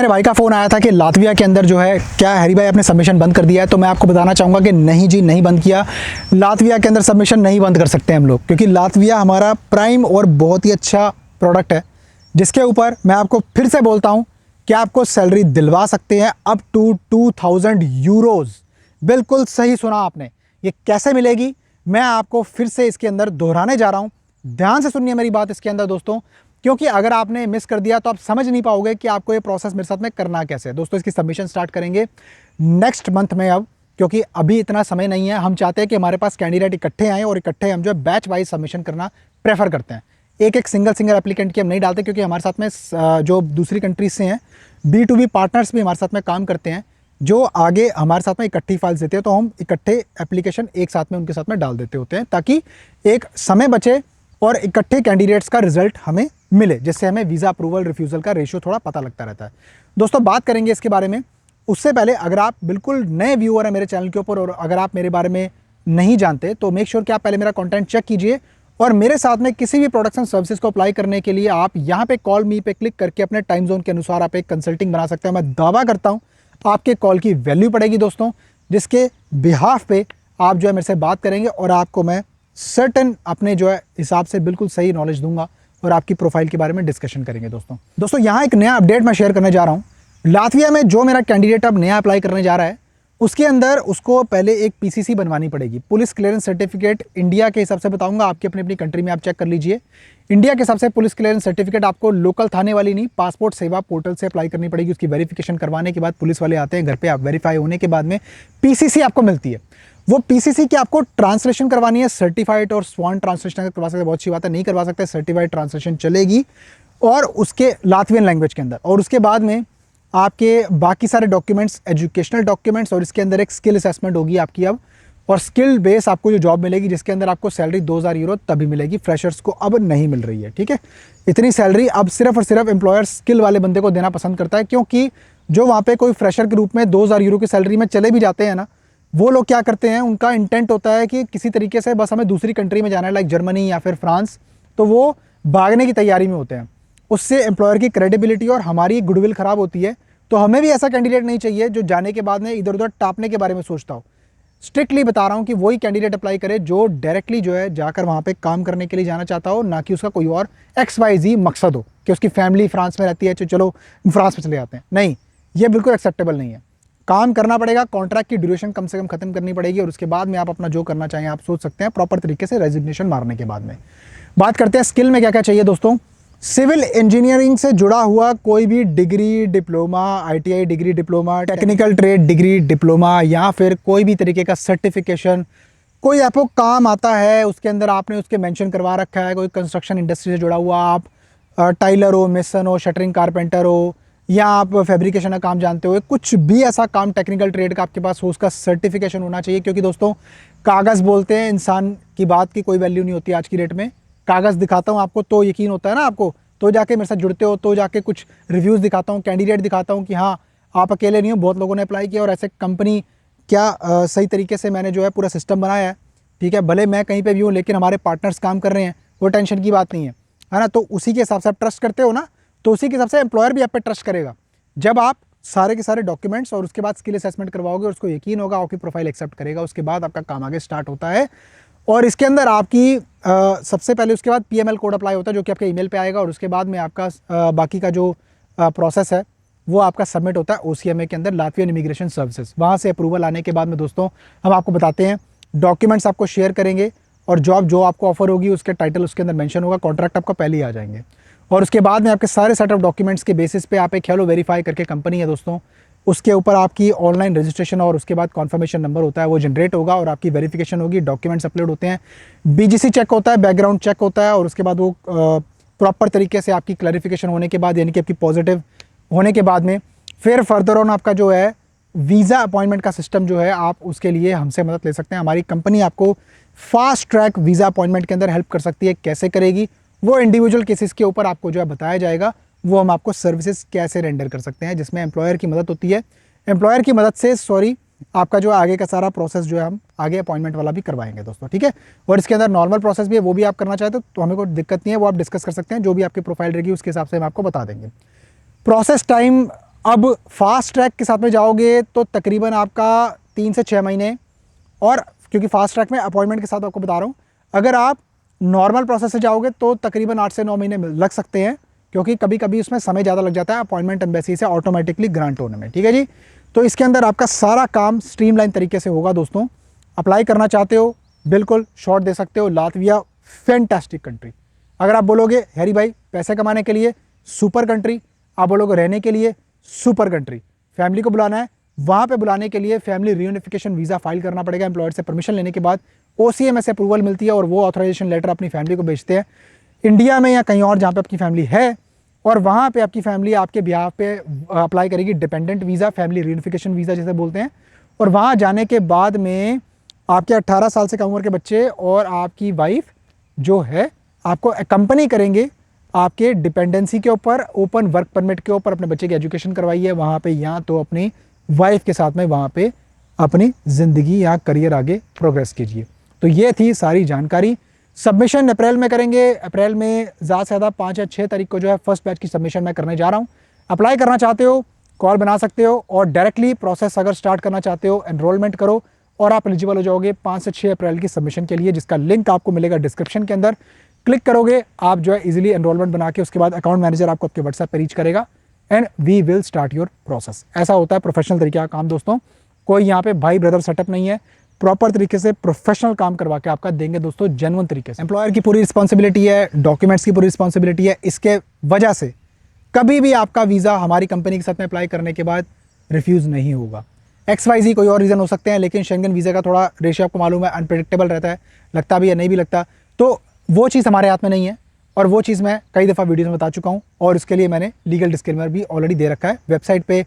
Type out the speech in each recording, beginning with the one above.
मेरे भाई का फ़ोन आया था कि लातविया के अंदर जो है क्या हैरी भाई आपने सबमिशन बंद कर दिया है। तो मैं आपको बताना चाहूँगा कि नहीं जी, नहीं बंद किया। लातविया के अंदर सबमिशन नहीं बंद कर सकते हम लोग, क्योंकि लातविया हमारा प्राइम और बहुत ही अच्छा प्रोडक्ट है, जिसके ऊपर मैं आपको फिर से बोलता हूँ कि आपको सैलरी दिलवा सकते हैं अप टू 2000 यूरोज़। बिल्कुल सही सुना आपने। ये कैसे मिलेगी मैं आपको फिर से इसके अंदर दोहराने जा रहा हूँ। ध्यान से सुनिए मेरी बात इसके अंदर दोस्तों, क्योंकि अगर आपने मिस कर दिया तो आप समझ नहीं पाओगे कि आपको ये प्रोसेस मेरे साथ में करना कैसे है। दोस्तों इसकी सबमिशन स्टार्ट करेंगे नेक्स्ट मंथ में अब, क्योंकि अभी इतना समय नहीं है। हम चाहते हैं कि हमारे पास कैंडिडेट इकट्ठे आएँ और इकट्ठे हम जो है बैच वाइज सबमिशन करना प्रेफर करते हैं। एक एक सिंगल एप्लीकेंट की हम नहीं डालते, क्योंकि हमारे साथ में जो दूसरी कंट्रीज से हैं B2B पार्टनर्स भी हमारे साथ में काम करते हैं, जो आगे हमारे साथ में इकट्ठी फाइल्स देते हैं। तो हम इकट्ठे एप्लीकेशन एक साथ में उनके साथ में डाल देते होते हैं, ताकि एक समय बचे और इकट्ठे कैंडिडेट्स का रिजल्ट हमें मिले, जिससे हमें वीज़ा अप्रूवल रिफ्यूज़ल का रेशियो थोड़ा पता लगता रहता है। दोस्तों बात करेंगे इसके बारे में। उससे पहले अगर आप बिल्कुल नए व्यूअर हैं मेरे चैनल के ऊपर और अगर आप मेरे बारे में नहीं जानते, तो मेक श्योर कि आप पहले मेरा कंटेंट चेक कीजिए और मेरे साथ में किसी भी प्रोडक्शन सर्विसेज को अप्लाई करने के लिए आप यहाँ पे कॉल मी पे क्लिक करके अपने टाइम जोन के अनुसार आप एक कंसल्टिंग बना सकते हैं। मैं दावा करता हूँ आपके कॉल की वैल्यू पड़ेगी दोस्तों, जिसके बिहाफ पे आप जो है मेरे से बात करेंगे और आपको मैं सर्टेन अपने जो है हिसाब से बिल्कुल सही नॉलेज दूंगा और आपकी प्रोफाइल के बारे में डिस्कशन करेंगे। दोस्तों यहाँ एक नया अपडेट मैं शेयर करने जा रहा हूँ। लातविया में जो मेरा कैंडिडेट अब नया अप्लाई करने जा रहा है, उसके अंदर उसको पहले एक PCC बनवानी पड़ेगी, पुलिस क्लियरेंस सर्टिफिकेट। इंडिया के हिसाब से बताऊंगा, आपकी अपनी अपनी कंट्री में आप चेक कर लीजिए। इंडिया के हिसाब से पुलिस क्लियरेंस सर्टिफिकेट आपको लोकल थाने वाली नहीं, पासपोर्ट सेवा पोर्टल से अप्लाई करनी पड़ेगी। उसकी वेरिफिकेशन करवाने के बाद पुलिस वाले आते हैं घर पे, आप वेरीफाई होने के बाद में PCC आपको मिलती है। वो PCC की आपको ट्रांसलेशन करवानी है, सर्टिफाइड और स्वान ट्रांसलेशन करवा सकते हैं, बहुत अच्छी बात है। नहीं करवा सकते, सर्टिफाइड ट्रांसलेशन चलेगी और उसके लातवियन लैंग्वेज के अंदर। और उसके बाद में आपके बाकी सारे डॉक्यूमेंट्स, एजुकेशनल डॉक्यूमेंट्स, और इसके अंदर एक स्किल असेसमेंट होगी आपकी अब, और स्किल बेस आपको जो जॉब मिलेगी, जिसके अंदर आपको सैलरी 2000 यूरो तभी मिलेगी। फ्रेशर्स को अब नहीं मिल रही है, ठीक है। इतनी सैलरी अब सिर्फ और सिर्फ एम्प्लॉयर स्किल वाले बंदे को देना पसंद करता है, क्योंकि जो वहाँ पे कोई फ्रेशर के रूप में 2000 यूरो की सैलरी में चले भी जाते हैं ना, वो लोग क्या करते हैं, उनका इंटेंट होता है कि किसी तरीके से बस हमें दूसरी कंट्री में जाना है, लाइक जर्मनी या फिर फ्रांस, तो वो भागने की तैयारी में होते हैं। उससे एम्प्लॉयर की क्रेडिबिलिटी और हमारी गुडविल ख़राब होती है। तो हमें भी ऐसा कैंडिडेट नहीं चाहिए जो जाने के बाद में इधर उधर टापने के बारे में सोचता हो। स्ट्रिक्टली बता रहा हूँ कि वही कैंडिडेट अप्लाई करे जो डायरेक्टली जो है जाकर वहाँ पे काम करने के लिए जाना चाहता हो, ना कि उसका कोई और XYZ मकसद हो कि उसकी फैमिली फ्रांस में रहती है, चलो फ्रांस में चले जाते हैं। नहीं, ये बिल्कुल एक्सेप्टेबल नहीं है। काम करना पड़ेगा, कॉन्ट्रैक्ट की ड्यूरेशन कम से कम खत्म करनी पड़ेगी और उसके बाद में आप अपना जो करना चाहें आप सोच सकते हैं, प्रॉपर तरीके से रेजिग्नेशन मारने के बाद में। बात करते हैं स्किल में क्या क्या चाहिए दोस्तों। सिविल इंजीनियरिंग से जुड़ा हुआ कोई भी degree, diploma, ITI degree, diploma, technical trade degree, diploma, या फिर कोई भी तरीके का सर्टिफिकेशन, कोई आपको काम आता है उसके अंदर आपने उसके मेंशन करवा रखा है, कोई कंस्ट्रक्शन इंडस्ट्री से जुड़ा हुआ, आप टाइलर हो, मेसन हो, शटरिंग कारपेंटर हो, या आप फैब्रिकेशन का काम जानते हो, कुछ भी ऐसा काम टेक्निकल ट्रेड का आपके पास हो, उसका सर्टिफिकेशन होना चाहिए। क्योंकि दोस्तों कागज़ बोलते हैं, इंसान की बात की कोई वैल्यू नहीं होती आज की डेट में। कागज़ दिखाता हूँ आपको तो यकीन होता है ना आपको, तो जाके मेरे साथ जुड़ते हो, तो जाके कुछ रिव्यूज़ दिखाता हूँ, कैंडिडेट दिखाता हूँ कि हाँ आप अकेले नहीं हो, बहुत लोगों ने अप्लाई किया और ऐसे कंपनी क्या सही तरीके से मैंने जो है पूरा सिस्टम बनाया है, ठीक है। भले मैं कहीं पे भी हूँ लेकिन हमारे पार्टनर्स काम कर रहे हैं, वो टेंशन की बात नहीं है ना। तो उसी के हिसाब से आप ट्रस्ट करते हो ना, तो उसी के हिसाब से एम्प्लॉयर भी आप पे ट्रस्ट करेगा। जब आप सारे के सारे डॉक्यूमेंट्स और उसके बाद स्किल असेसमेंट करवाओगे और उसको यकीन होगा, आपकी प्रोफाइल एक्सेप्ट करेगा, उसके बाद आपका काम आगे स्टार्ट होता है। और इसके अंदर आपकी सबसे पहले उसके बाद PML कोड अप्लाई होता है, जो कि आपके ईमेल पे आएगा, और उसके बाद में आपका बाकी का जो प्रोसेस है वो आपका सबमिट होता है OCMA के अंदर, लातवियन इमिग्रेशन सर्विसेज। वहाँ से अप्रूवल आने के बाद में दोस्तों हम आपको बताते हैं, डॉक्यूमेंट्स आपको शेयर करेंगे और जॉब जो आपको ऑफर होगी उसके टाइटल उसके अंदर मेंशन होगा, कॉन्ट्रैक्ट आपका पहले ही आ जाएंगे। और उसके बाद में आपके सारे सेट ऑफ डॉक्यूमेंट्स के बेसिस पे आप एक हेलो वेरीफाई करके कंपनी है दोस्तों, उसके ऊपर आपकी ऑनलाइन रजिस्ट्रेशन और उसके बाद कॉन्फर्मेशन नंबर होता है, वो जनरेट होगा और आपकी वेरिफिकेशन होगी, डॉक्यूमेंट्स अपलोड होते हैं, BGC चेक होता है, बैकग्राउंड चेक होता है, और उसके बाद वो प्रॉपर तरीके से आपकी क्लैरिफिकेशन होने के बाद, यानी कि आपकी पॉजिटिव होने के बाद में फिर फर्दर ऑन आपका जो है वीज़ा अपॉइंटमेंट का सिस्टम जो है, आप उसके लिए हमसे मदद ले सकते हैं। हमारी कंपनी आपको फास्ट ट्रैक वीज़ा अपॉइंटमेंट के अंदर हेल्प कर सकती है। कैसे करेगी वो इंडिविजुअल केसेस के ऊपर आपको जो है बताया जाएगा, वो हम आपको सर्विसेज कैसे रेंडर कर सकते हैं, जिसमें एम्प्लॉयर की मदद होती है। एम्प्लॉयर की मदद से आपका जो आगे का सारा प्रोसेस जो है हम आगे अपॉइंटमेंट वाला भी करवाएंगे दोस्तों, ठीक है। और इसके अंदर नॉर्मल प्रोसेस भी है, वो भी आप करना चाहते तो हमें कोई दिक्कत नहीं है, वो आप डिस्कस कर सकते हैं, जो भी आपकी प्रोफाइल रहेगी उसके हिसाब से हम आपको बता देंगे। प्रोसेस टाइम अब फास्ट ट्रैक के साथ में जाओगे तो तकरीबन आपका 3 से 6 महीने, और क्योंकि फास्ट ट्रैक में अपॉइंटमेंट के साथ आपको बता रहा हूँ, अगर आप नॉर्मल प्रोसेस से जाओगे तो तकरीबन 8 से 9 महीने लग सकते हैं, क्योंकि कभी कभी उसमें समय ज़्यादा लग जाता है अपॉइंटमेंट एम्बेसी से ऑटोमेटिकली ग्रांट होने में। ठीक है जी, तो इसके अंदर आपका सारा काम स्ट्रीमलाइन तरीके से होगा दोस्तों। अप्लाई करना चाहते हो बिल्कुल शॉर्ट दे सकते हो। Latvia fantastic country. अगर आप बोलोगे हैरी भाई पैसे कमाने के लिए सुपर कंट्री, आप बोलोगे रहने के लिए सुपर कंट्री, फैमिली को बुलाना है, वहाँ पे बुलाने के लिए फैमिली रियूनिफिकेशन वीज़ा फाइल करना पड़ेगा। एम्प्लॉयर से परमिशन लेने के बाद OCMS से अप्रूवल मिलती है और वो ऑथराइजेशन लेटर अपनी फैमिली को भेजते हैं इंडिया में या कहीं और जहाँ पे आपकी फैमिली है, और वहाँ पे आपकी फैमिली आपके बिहाफ पे अप्लाई करेगी डिपेंडेंट वीज़ा, फैमिली रियूनिफिकेशन वीज़ा जिसे बोलते हैं। और वहाँ जाने के बाद में आपके 18 साल से कम उम्र के बच्चे और आपकी वाइफ जो है आपको कंपनी करेंगे आपके डिपेंडेंसी के ऊपर, ओपन वर्क परमिट के ऊपर। अपने बच्चे की एजुकेशन करवाइए वहाँ पे, या तो अपनी वाइफ के साथ में वहाँ पे अपनी ज़िंदगी या करियर आगे प्रोग्रेस कीजिए। तो ये थी सारी जानकारी। सबमिशन अप्रैल में करेंगे। अप्रैल में ज़्यादा से ज़्यादा 5 या 6 तारीख को जो है फर्स्ट बैच की सबमिशन मैं करने जा रहा हूँ। अप्लाई करना चाहते हो कॉल बना सकते हो, और डायरेक्टली प्रोसेस अगर स्टार्ट करना चाहते हो एनरोलमेंट करो और आप एलिजिबल हो जाओगे 5 से 6 अप्रैल की सबमिशन के लिए, जिसका लिंक आपको मिलेगा डिस्क्रिप्शन के अंदर। क्लिक करोगे आप जो है इजीली एनरोलमेंट बना के, उसके बाद अकाउंट मैनेजर आपको आपके व्हाट्सएप पे रीच करेगा and we will start your process. ऐसा होता है प्रोफेशनल तरीके का काम दोस्तों। कोई यहाँ पे भाई ब्रदर सेटअप नहीं है, प्रॉपर तरीके से प्रोफेशनल काम करवा के आपका देंगे दोस्तों, जेन्युइन तरीके से। एम्प्लॉयर की पूरी रिस्पॉन्सिबिलिटी है, डॉक्यूमेंट्स की पूरी रिस्पॉन्सिबिलिटी है। इसके वजह से कभी भी आपका वीज़ा हमारी कंपनी के साथ में अप्लाई करने के बाद रिफ्यूज़ नहीं होगा। XYZ कोई और रीज़न हो सकते हैं, लेकिन शेंगन वीज़ा का थोड़ा रेशियो आपको मालूम है, अनप्रेडिक्टेबल रहता है, लगता भी है नहीं भी लगता, तो वो चीज़ हमारे हाथ में नहीं है। और वो चीज़ मैं कई दफ़ा वीडियो में बता चुका हूँ, और उसके लिए मैंने लीगल डिस्क्लेमर भी ऑलरेडी दे रखा है वेबसाइट पे,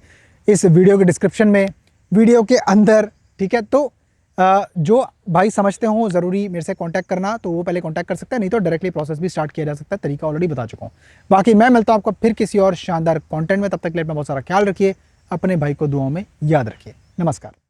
इस वीडियो के डिस्क्रिप्शन में, वीडियो के अंदर। ठीक है, तो जो भाई समझते हो ज़रूरी मेरे से कांटेक्ट करना, तो वो पहले कांटेक्ट कर सकता है, नहीं तो डायरेक्टली प्रोसेस भी स्टार्ट किया जा सकता है। तरीका ऑलरेडी बता चुका हूँ। बाकी मैं मिलता हूँ आपको फिर किसी और शानदार कंटेंट में, तब तक के लिए अपना बहुत सारा ख्याल रखिए, अपने भाई को दुआओं में याद रखिए। नमस्कार।